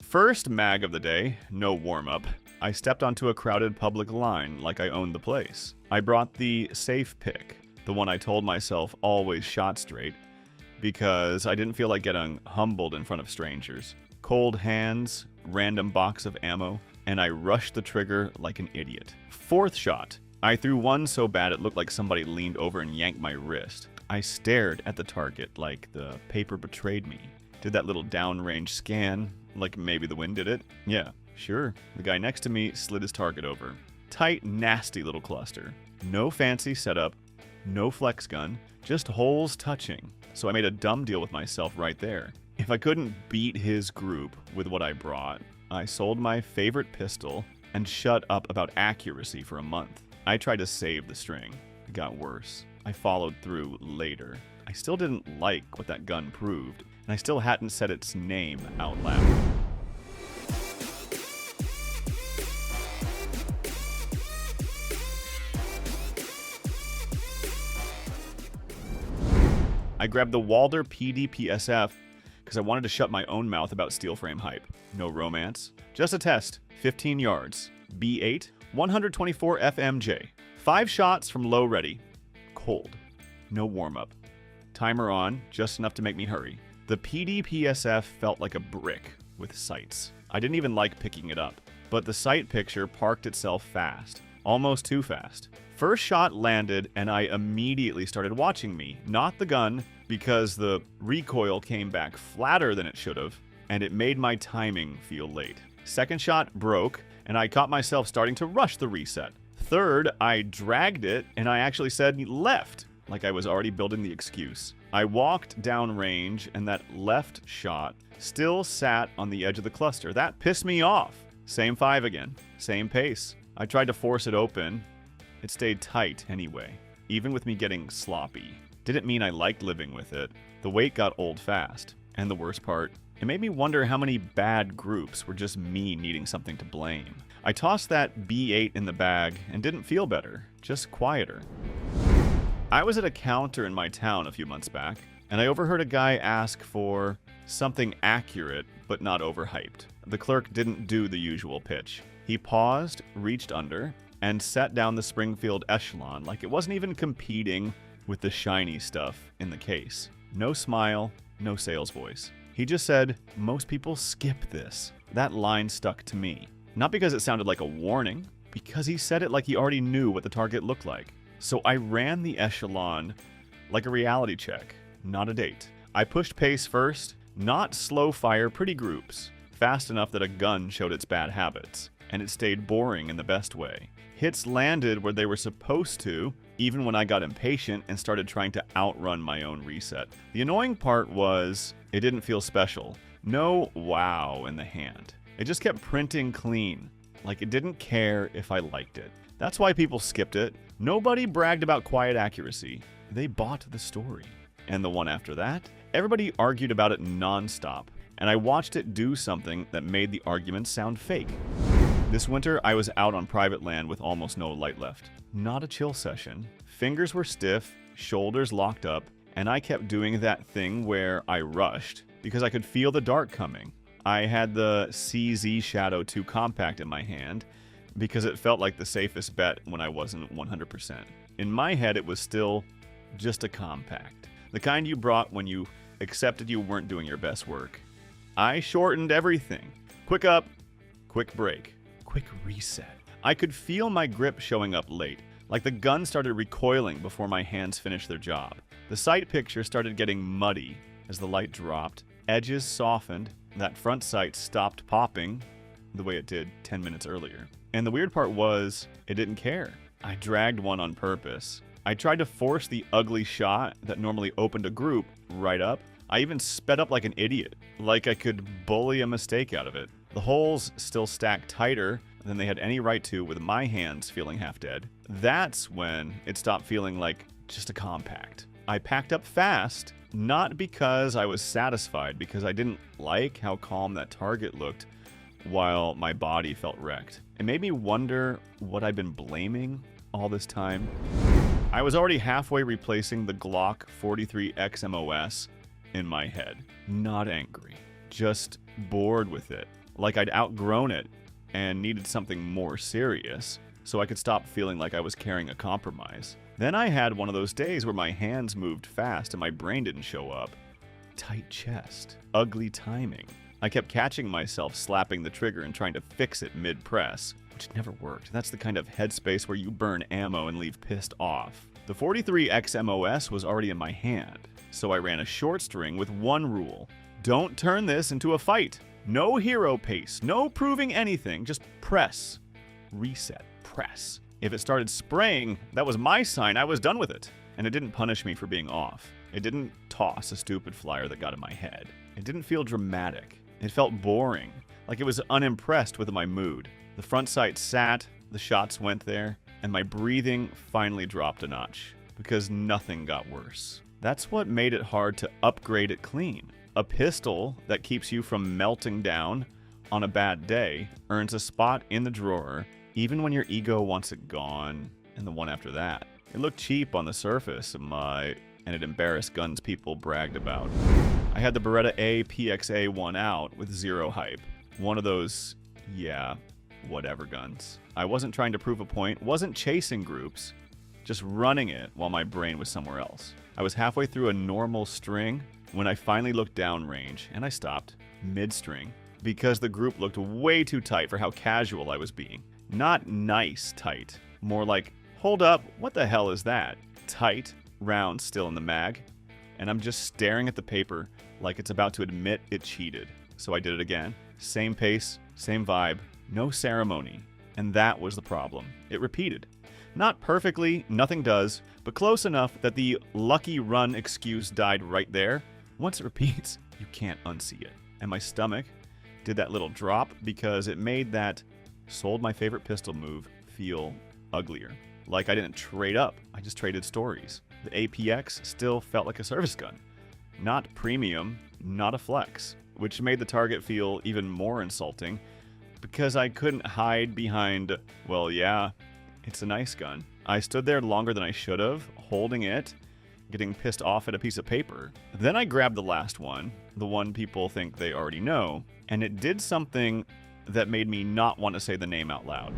First mag of the day, no warm-up. I stepped onto a crowded public line like I owned the place. I brought the safe pick, the one I told myself always shot straight, because I didn't feel like getting humbled in front of strangers. Cold hands, random box of ammo, and I rushed the trigger like an idiot. Fourth shot. I threw one so bad it looked like somebody leaned over and yanked my wrist. I stared at the target like the paper betrayed me. Did that little downrange scan, like maybe the wind did it. Yeah, sure. The guy next to me slid his target over. Tight, nasty little cluster. No fancy setup, no flex gun, just holes touching. So I made a dumb deal with myself right there. If I couldn't beat his group with what I brought, I sold my favorite pistol and shut up about accuracy for a month. I tried to save the string. It got worse. I followed through later. I still didn't like what that gun proved, and I still hadn't said its name out loud. I grabbed the Walder PDPSF because I wanted to shut my own mouth about steel frame hype. No romance. Just a test. 15 yards. B8. 124 FMJ. 5 shots from low ready. Cold. No warm-up. Timer on, just enough to make me hurry. The PDPSF felt like a brick with sights. I didn't even like picking it up, but the sight picture parked itself fast. Almost too fast. First shot landed and I immediately started watching me, not the gun, because the recoil came back flatter than it should have, and it made my timing feel late. Second shot broke, and I caught myself starting to rush the reset. Third, I dragged it, and I actually said left, like I was already building the excuse. I walked down range, and that left shot still sat on the edge of the cluster. That pissed me off. Same 5 again. Same pace. I tried to force it open. It stayed tight anyway, even with me getting sloppy. Didn't mean I liked living with it. The weight got old fast. And the worst part, it made me wonder how many bad groups were just me needing something to blame. I tossed that B8 in the bag and didn't feel better, just quieter. I was at a counter in my town a few months back, and I overheard a guy ask for something accurate but not overhyped. The clerk didn't do the usual pitch. He paused, reached under, and set down the Springfield Echelon like it wasn't even competing with the shiny stuff in the case. No smile, no sales voice. He just said, "Most people skip this." That line stuck to me. Not because it sounded like a warning, because he said it like he already knew what the target looked like. So I ran the Echelon like a reality check, not a date. I pushed pace first, not slow fire pretty groups, fast enough that a gun showed its bad habits, and it stayed boring in the best way. Hits landed where they were supposed to, even when I got impatient and started trying to outrun my own reset. The annoying part was, it didn't feel special. No wow in the hand. It just kept printing clean, like it didn't care if I liked it. That's why people skipped it. Nobody bragged about quiet accuracy. They bought the story. And the one after that, everybody argued about it nonstop, and I watched it do something that made the arguments sound fake. This winter, I was out on private land with almost no light left. Not a chill session. Fingers were stiff, shoulders locked up, and I kept doing that thing where I rushed because I could feel the dark coming. I had the CZ Shadow 2 Compact in my hand because it felt like the safest bet when I wasn't 100%. In my head, it was still just a compact. The kind you brought when you accepted you weren't doing your best work. I shortened everything. Quick up, quick break, quick reset. I could feel my grip showing up late, like the gun started recoiling before my hands finished their job. The sight picture started getting muddy as the light dropped, edges softened, that front sight stopped popping the way it did 10 minutes earlier. And the weird part was, it didn't care. I dragged one on purpose. I tried to force the ugly shot that normally opened a group right up. I even sped up like an idiot, like I could bully a mistake out of it. The holes still stacked tighter than they had any right to with my hands feeling half dead. That's when it stopped feeling like just a compact. I packed up fast, not because I was satisfied, because I didn't like how calm that target looked while my body felt wrecked. It made me wonder what I'd been blaming all this time. I was already halfway replacing the Glock 43 XMOS in my head. Not angry, just bored with it. like I'd outgrown it and needed something more serious so I could stop feeling like I was carrying a compromise. Then I had one of those days where my hands moved fast and my brain didn't show up. Tight chest. Ugly timing. I kept catching myself slapping the trigger and trying to fix it mid-press, which never worked. That's the kind of headspace where you burn ammo and leave pissed off. The 43X was already in my hand, so I ran a short string with one rule. Don't turn this into a fight. No hero pace, no proving anything, just press. Reset, press. If it started spraying, that was my sign I was done with it. And it didn't punish me for being off. It didn't toss a stupid flyer that got in my head. It didn't feel dramatic. It felt boring, like it was unimpressed with my mood. The front sight sat, the shots went there, and my breathing finally dropped a notch, because nothing got worse. That's what made it hard to upgrade it clean. A pistol that keeps you from melting down on a bad day earns a spot in the drawer, even when your ego wants it gone, and the one after that. It looked cheap on the surface, and it embarrassed guns people bragged about. I had the Beretta A PXA-1 out with zero hype. One of those, yeah, whatever guns. I wasn't trying to prove a point, wasn't chasing groups, just running it while my brain was somewhere else. I was halfway through a normal string when I finally looked downrange, and I stopped mid-string because the group looked way too tight for how casual I was being. Not nice tight, more like, hold up, what the hell is that? Tight, round still in the mag, and I'm just staring at the paper like it's about to admit it cheated. So I did it again. Same pace, same vibe, no ceremony. And that was the problem. It repeated. Not perfectly, nothing does, but close enough that the lucky run excuse died right there. Once it repeats, you can't unsee it. And my stomach did that little drop because it made that sold my favorite pistol move feel uglier. Like I didn't trade up, I just traded stories. The APX still felt like a service gun. Not premium, not a flex, which made the target feel even more insulting because I couldn't hide behind, well, yeah, it's a nice gun. I stood there longer than I should have, holding it, getting pissed off at a piece of paper. Then I grabbed the last one, the one people think they already know, and it did something that made me not want to say the name out loud.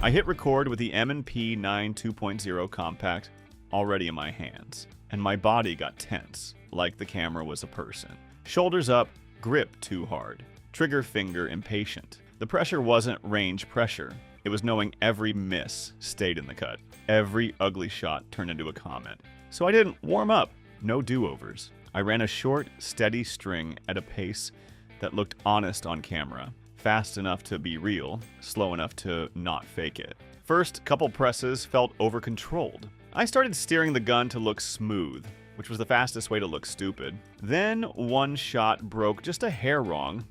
I hit record with the M&P 9 2.0 compact already in my hands, and my body got tense, like the camera was a person. Shoulders up, grip too hard, trigger finger impatient. The pressure wasn't range pressure. It was knowing every miss stayed in the cut. Every ugly shot turned into a comment. So I didn't warm up. No do-overs. I ran a short, steady string at a pace that looked honest on camera. Fast enough to be real, slow enough to not fake it. First couple presses felt over-controlled. I started steering the gun to look smooth, which was the fastest way to look stupid. Then one shot broke just a hair wrong,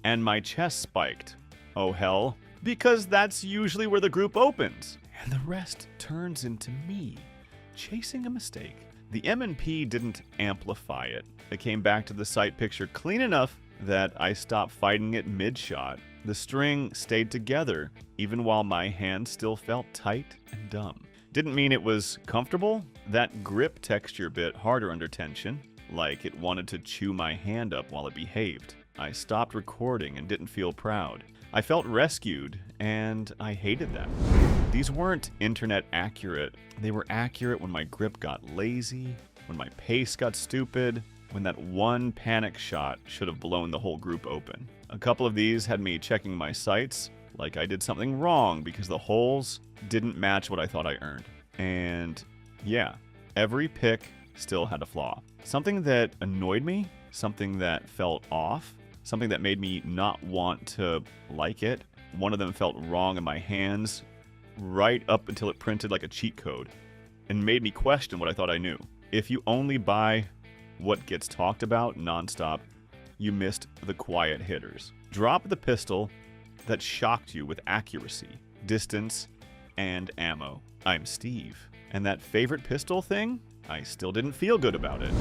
and my chest spiked. Oh hell, because that's usually where the group opens. And the rest turns into me, chasing a mistake. The M&P didn't amplify it. It came back to the sight picture clean enough that I stopped fighting it mid-shot. The string stayed together, even while my hand still felt tight and dumb. Didn't mean it was comfortable. That grip texture bit harder under tension, like it wanted to chew my hand up while it behaved. I stopped recording and didn't feel proud. I felt rescued, and I hated that. These weren't internet accurate. They were accurate when my grip got lazy, when my pace got stupid, when that one panic shot should have blown the whole group open. A couple of these had me checking my sights, like I did something wrong because the holes didn't match what I thought I earned. And yeah, every pick still had a flaw. Something that annoyed me, something that felt off, something that made me not want to like it. One of them felt wrong in my hands, right up until it printed like a cheat code, and made me question what I thought I knew. If you only buy what gets talked about nonstop, you missed the quiet hitters. Drop the pistol that shocked you with accuracy, distance, and ammo. I'm Steve. And that favorite pistol thing? I still didn't feel good about it.